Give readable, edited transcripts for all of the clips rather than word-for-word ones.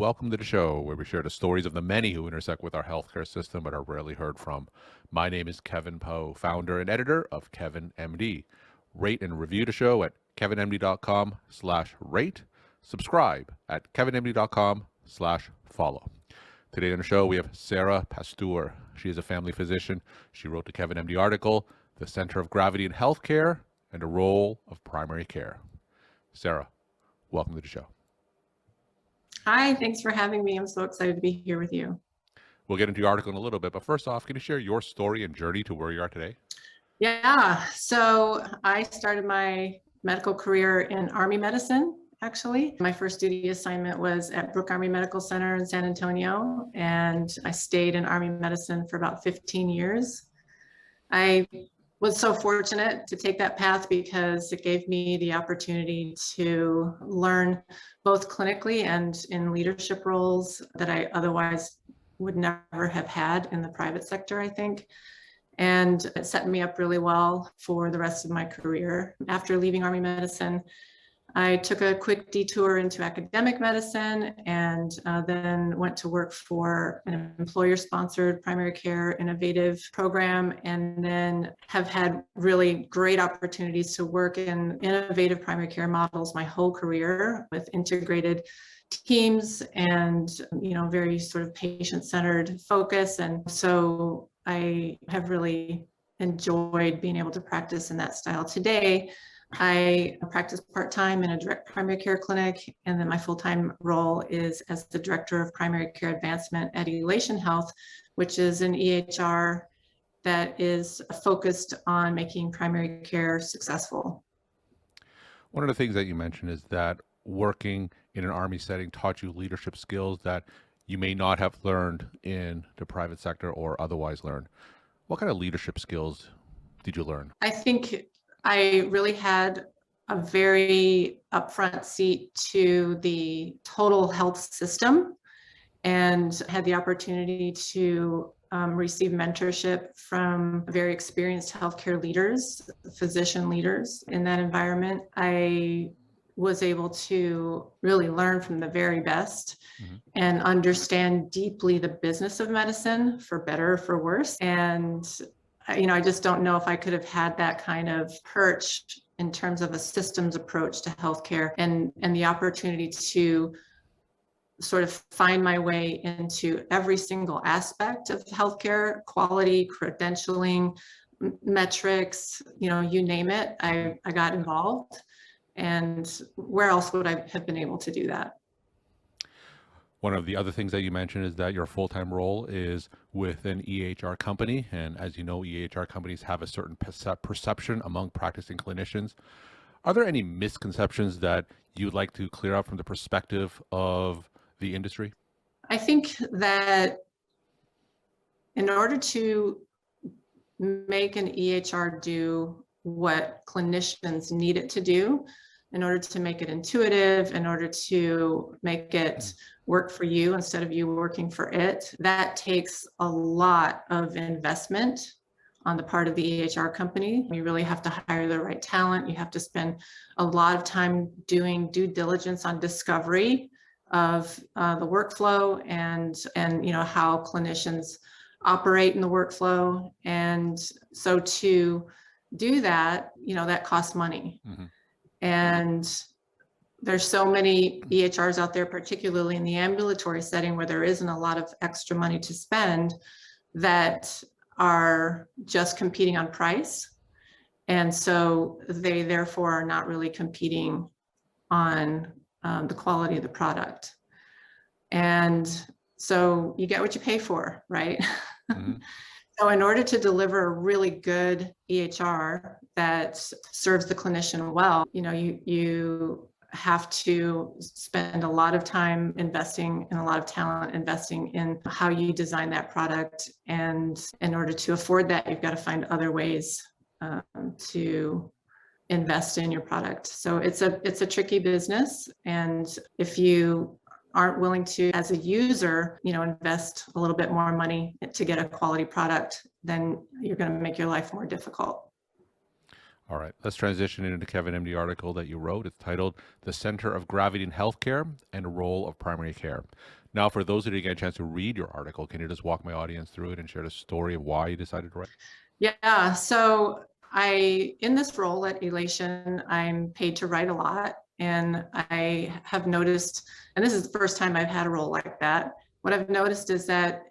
welcome to the show where we share the stories of the many who intersect with our healthcare system but are rarely heard from. My name is Kevin Poe, founder and editor of Kevin MD. Rate and review the show at kevinmd.com/rate. Subscribe at kevinmd.com/follow. Today on the show, we have Sara Pastoor. She is a family physician. She wrote the Kevin MD article, The Center of Gravity in Healthcare and the Role of Primary Care. Sara, welcome to the show. Hi, thanks for having me. I'm so excited to be here with you. We'll get into your article in a little bit, but first off, can you share your story and journey to where you are today? Yeah, so I started my medical career in Army medicine, actually. My first duty assignment was at Brooke Army Medical Center in San Antonio, and I stayed in Army medicine for about 15 years. I was so fortunate to take that path because it gave me the opportunity to learn both clinically and in leadership roles that I otherwise would never have had in the private sector, I think. And it set me up really well for the rest of my career. After leaving Army medicine, I took a quick detour into academic medicine and then went to work for an employer-sponsored primary care innovative program, and then have had really great opportunities to work in innovative primary care models my whole career with integrated teams and, very sort of patient-centered focus. And so I have really enjoyed being able to practice in that style. Today, I practice part-time in a direct primary care clinic, and then my full-time role is as the Director of Primary Care Advancement at Elation Health, which is an EHR that is focused on making primary care successful. One of the things that you mentioned is that working in an Army setting taught you leadership skills that you may not have learned in the private sector or otherwise learned. What kind of leadership skills did you learn? I think I really had a very upfront seat to the total health system and had the opportunity to receive mentorship from very experienced healthcare leaders, physician leaders in that environment. I was able to really learn from the very best and understand deeply the business of medicine, for better or for worse. And I just don't know if I could have had that kind of perch in terms of a systems approach to healthcare and the opportunity to sort of find my way into every single aspect of healthcare, quality, credentialing, metrics, you name it, I got involved. And where else would I have been able to do that? One of the other things that you mentioned is that your full-time role is with an EHR company. And as you know, EHR companies have a certain perception among practicing clinicians. Are there any misconceptions that you'd like to clear up from the perspective of the industry? I think that in order to make an EHR do what clinicians need it to do, in order to make it intuitive, in order to make it work for you instead of you working for it, that takes a lot of investment on the part of the EHR company. You really have to hire the right talent. You have to spend a lot of time doing due diligence on discovery of the workflow and how clinicians operate in the workflow. And so to do that, that costs money. And there's so many EHRs out there, particularly in the ambulatory setting where there isn't a lot of extra money to spend, that are just competing on price. And so they therefore are not really competing on the quality of the product. And so you get what you pay for, right? So in order to deliver a really good EHR that serves the clinician well, you have to spend a lot of time investing in a lot of talent, investing in how you design that product. And in order to afford that, you've got to find other ways to invest in your product. So it's a tricky business. And if you aren't willing to, as a user, invest a little bit more money to get a quality product, then you're going to make your life more difficult. All right, let's transition into the Kevin MD article that you wrote. It's titled The Center of Gravity in Healthcare and Role of Primary Care. Now, for those who didn't get a chance to read your article, can you just walk my audience through it and share the story of why you decided to write? Yeah, so in this role at Elation, I'm paid to write a lot. And I have noticed, and this is the first time I've had a role like that. What I've noticed is that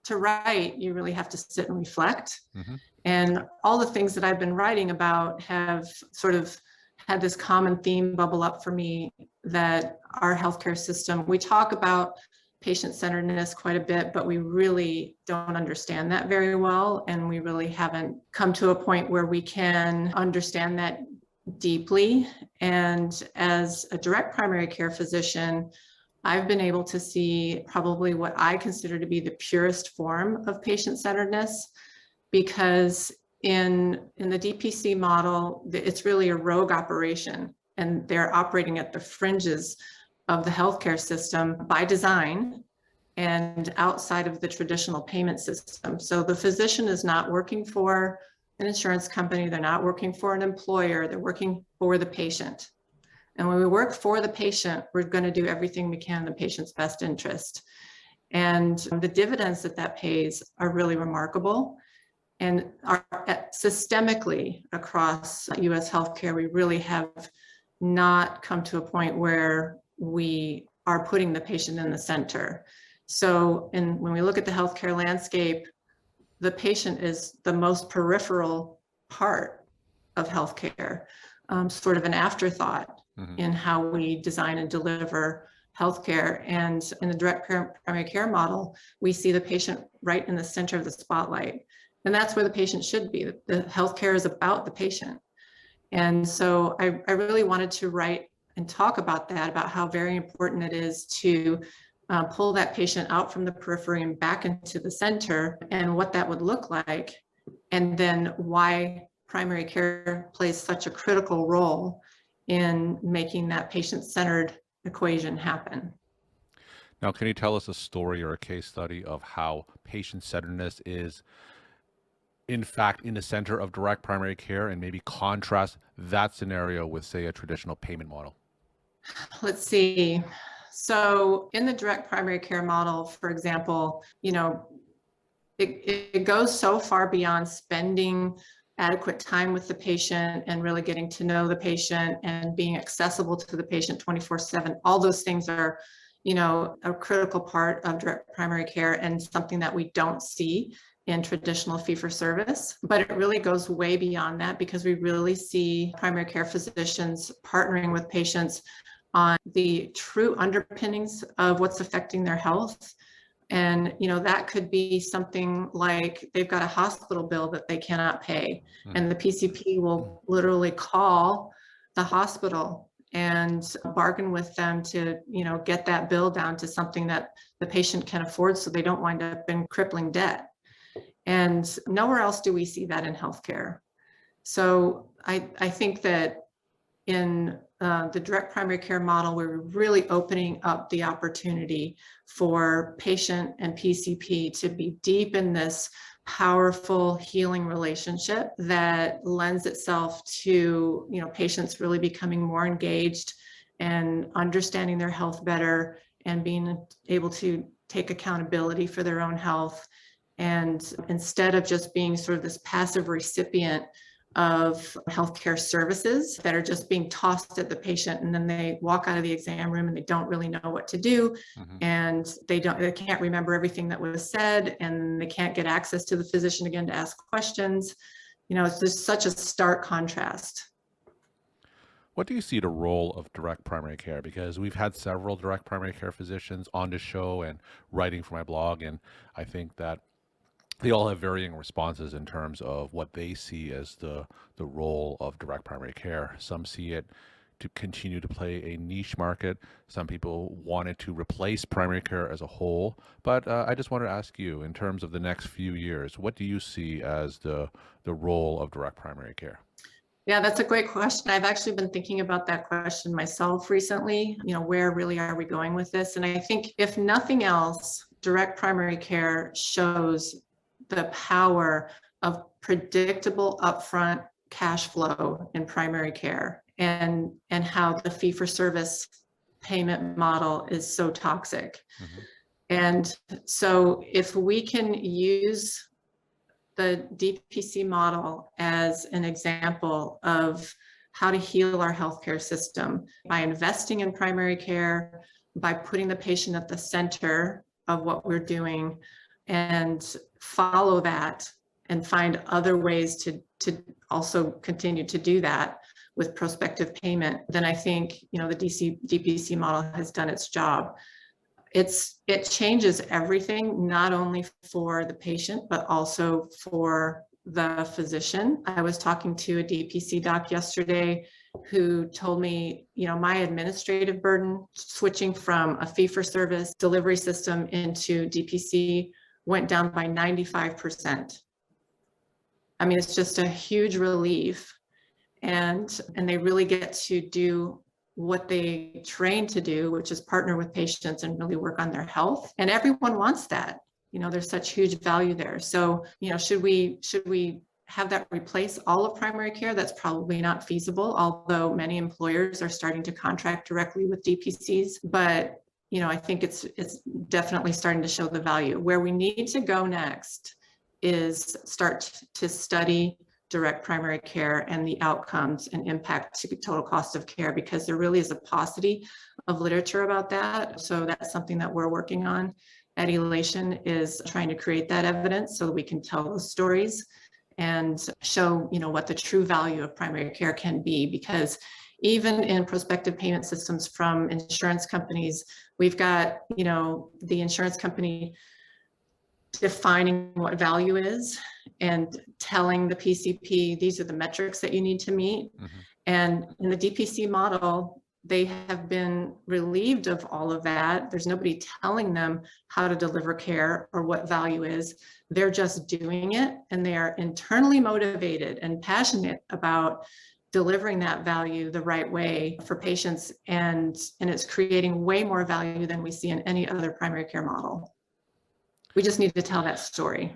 to write, you really have to sit and reflect. Mm-hmm. And all the things that I've been writing about have sort of had this common theme bubble up for me, that our healthcare system, we talk about patient-centeredness quite a bit, but we really don't understand that very well. And we really haven't come to a point where we can understand that deeply. And as a direct primary care physician, I've been able to see probably what I consider to be the purest form of patient-centeredness, because in the DPC model, it's really a rogue operation, and they're operating at the fringes of the healthcare system by design and outside of the traditional payment system. So the physician is not working for an insurance company, they're not working for an employer, they're working for the patient. And when we work for the patient, we're going to do everything we can in the patient's best interest. And the dividends that pays are really remarkable. And systemically across US healthcare, we really have not come to a point where we are putting the patient in the center. So when we look at the healthcare landscape, the patient is the most peripheral part of healthcare, sort of an afterthought in how we design and deliver healthcare. And in the direct primary care model, we see the patient right in the center of the spotlight. And that's where the patient should be. The healthcare is about the patient. And so I really wanted to write and talk about that, about how very important it is to pull that patient out from the periphery and back into the center, and what that would look like, and then why primary care plays such a critical role in making that patient-centered equation happen. Now, can you tell us a story or a case study of how patient-centeredness is in fact in the center of direct primary care, and maybe contrast that scenario with, say, a traditional payment model? Let's see. So in the direct primary care model, for example, it goes so far beyond spending adequate time with the patient and really getting to know the patient and being accessible to the patient 24/7. All those things are, a critical part of direct primary care, and something that we don't see in traditional fee-for-service. But it really goes way beyond that, because we really see primary care physicians partnering with patients on the true underpinnings of what's affecting their health. And that could be something like they've got a hospital bill that they cannot pay, and the PCP will literally call the hospital and bargain with them to get that bill down to something that the patient can afford, so they don't wind up in crippling debt. And nowhere else do we see that in healthcare. So I think that in the direct primary care model, we're really opening up the opportunity for patient and PCP to be deep in this powerful healing relationship that lends itself to patients really becoming more engaged and understanding their health better, and being able to take accountability for their own health. And instead of just being sort of this passive recipient of healthcare services that are just being tossed at the patient, and then they walk out of the exam room and they don't really know what to do, and they can't remember everything that was said, and they can't get access to the physician again to ask questions. It's just such a stark contrast. What do you see the role of direct primary care? Because we've had several direct primary care physicians on the show and writing for my blog, and I think that they all have varying responses in terms of what they see as the role of direct primary care. Some see it to continue to play a niche market. Some people want it to replace primary care as a whole. But I just wanted to ask you, in terms of the next few years, what do you see as the role of direct primary care? Yeah, that's a great question. I've actually been thinking about that question myself recently. Where really are we going with this? And I think, if nothing else, direct primary care shows the power of predictable upfront cash flow in primary care, and how the fee-for-service payment model is so toxic. Mhm. And so if we can use the DPC model as an example of how to heal our healthcare system by investing in primary care, by putting the patient at the center of what we're doing, and follow that and find other ways to also continue to do that with prospective payment, then I think, the DPC model has done its job. It changes everything, not only for the patient, but also for the physician. I was talking to a DPC doc yesterday who told me, my administrative burden switching from a fee-for-service delivery system into DPC went down by 95%. I mean, it's just a huge relief, and they really get to do what they train to do, which is partner with patients and really work on their health. And everyone wants that. There's such huge value there. So, should we have that replace all of primary care? That's probably not feasible, although many employers are starting to contract directly with DPCs. But, I think it's definitely starting to show the value. Where we need to go next is start to study direct primary care and the outcomes and impact to total cost of care, because there really is a paucity of literature about that. So that's something that we're working on at Elation, is trying to create that evidence so that we can tell those stories and show, what the true value of primary care can be. Because even in prospective payment systems from insurance companies, we've got, the insurance company defining what value is and telling the PCP, these are the metrics that you need to meet. Mhm. And in the DPC model, they have been relieved of all of that. There's nobody telling them how to deliver care or what value is. They're just doing it, and they are internally motivated and passionate about delivering that value the right way for patients. And it's creating way more value than we see in any other primary care model. We just need to tell that story.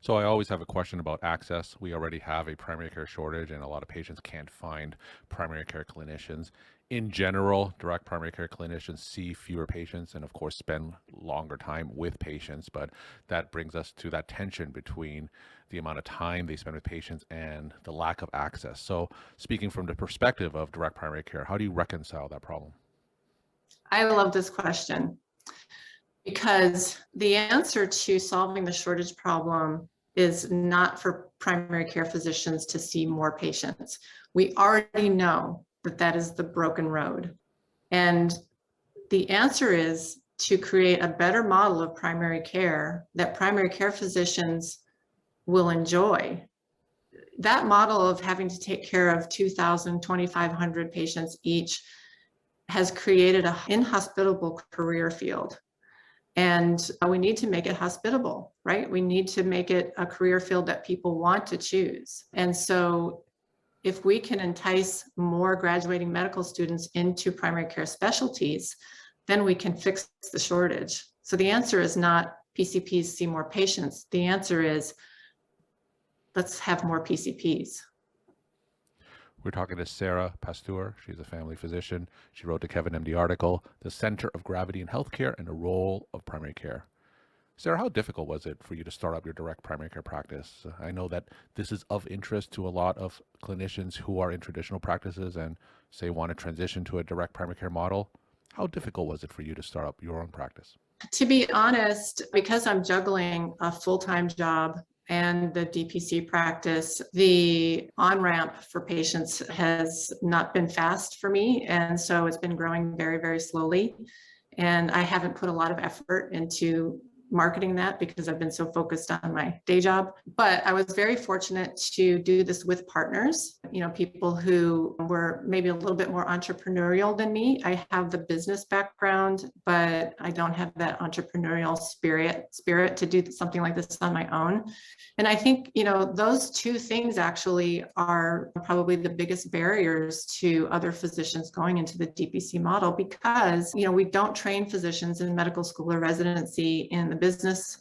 So I always have a question about access. We already have a primary care shortage, and a lot of patients can't find primary care clinicians. In general, direct primary care clinicians see fewer patients and, of course, spend longer time with patients. But that brings us to that tension between the amount of time they spend with patients and the lack of access. So speaking from the perspective of direct primary care, how do you reconcile that problem? I love this question, because the answer to solving the shortage problem is not for primary care physicians to see more patients. We already know that that is the broken road. And the answer is to create a better model of primary care that primary care physicians will enjoy. That model of having to take care of 2,000, 2,500 patients each has created an inhospitable career field. And we need to make it hospitable, right? We need to make it a career field that people want to choose. And so if we can entice more graduating medical students into primary care specialties, then we can fix the shortage. So the answer is not PCPs see more patients. The answer is let's have more PCPs. We're talking to Sara Pastoor. She's a family physician. She wrote the Kevin MD article, The Center of Gravity in Healthcare and the Role of Primary Care. Sara, how difficult was it for you to start up your direct primary care practice? I know that this is of interest to a lot of clinicians who are in traditional practices and say want to transition to a direct primary care model. How difficult was it for you to start up your own practice? To be honest, because I'm juggling a full-time job and the DPC practice, the on-ramp for patients has not been fast for me. And so it's been growing very, very slowly. And I haven't put a lot of effort into marketing that because I've been so focused on my day job. But I was very fortunate to do this with partners, people who were maybe a little bit more entrepreneurial than me. I have the business background, but I don't have that entrepreneurial spirit to do something like this on my own. And I think, those two things actually are probably the biggest barriers to other physicians going into the DPC model, because, we don't train physicians in medical school or residency in the business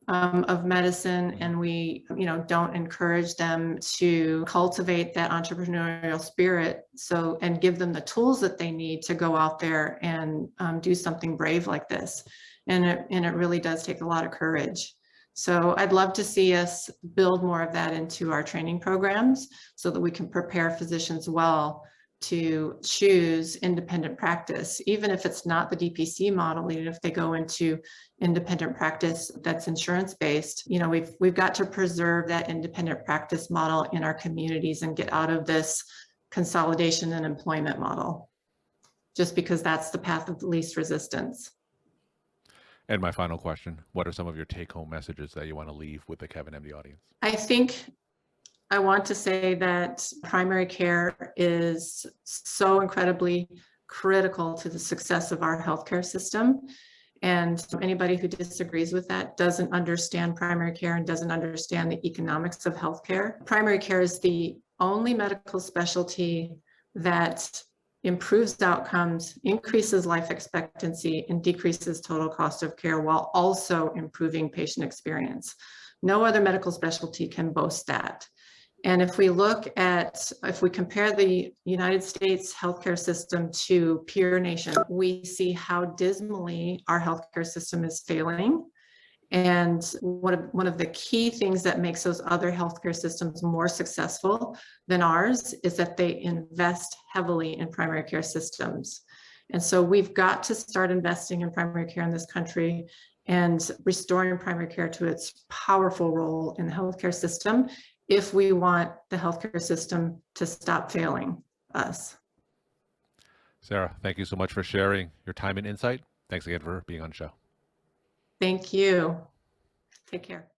of medicine, and we, don't encourage them to cultivate that entrepreneurial spirit. So, and give them the tools that they need to go out there and do something brave like this. And it really does take a lot of courage. So I'd love to see us build more of that into our training programs so that we can prepare physicians well to choose independent practice, even if it's not the DPC model, even if they go into independent practice that's insurance-based. We've got to preserve that independent practice model in our communities and get out of this consolidation and employment model, just because that's the path of the least resistance. And my final question, what are some of your take-home messages that you want to leave with the Kevin MD audience? I think I want to say that primary care is so incredibly critical to the success of our healthcare system. And anybody who disagrees with that doesn't understand primary care and doesn't understand the economics of healthcare. Primary care is the only medical specialty that improves outcomes, increases life expectancy, and decreases total cost of care while also improving patient experience. No other medical specialty can boast that. And if we compare the United States healthcare system to peer nations, we see how dismally our healthcare system is failing. And one of the key things that makes those other healthcare systems more successful than ours is that they invest heavily in primary care systems. And so we've got to start investing in primary care in this country and restoring primary care to its powerful role in the healthcare system if we want the healthcare system to stop failing us. Sara, thank you so much for sharing your time and insight. Thanks again for being on the show. Thank you. Take care.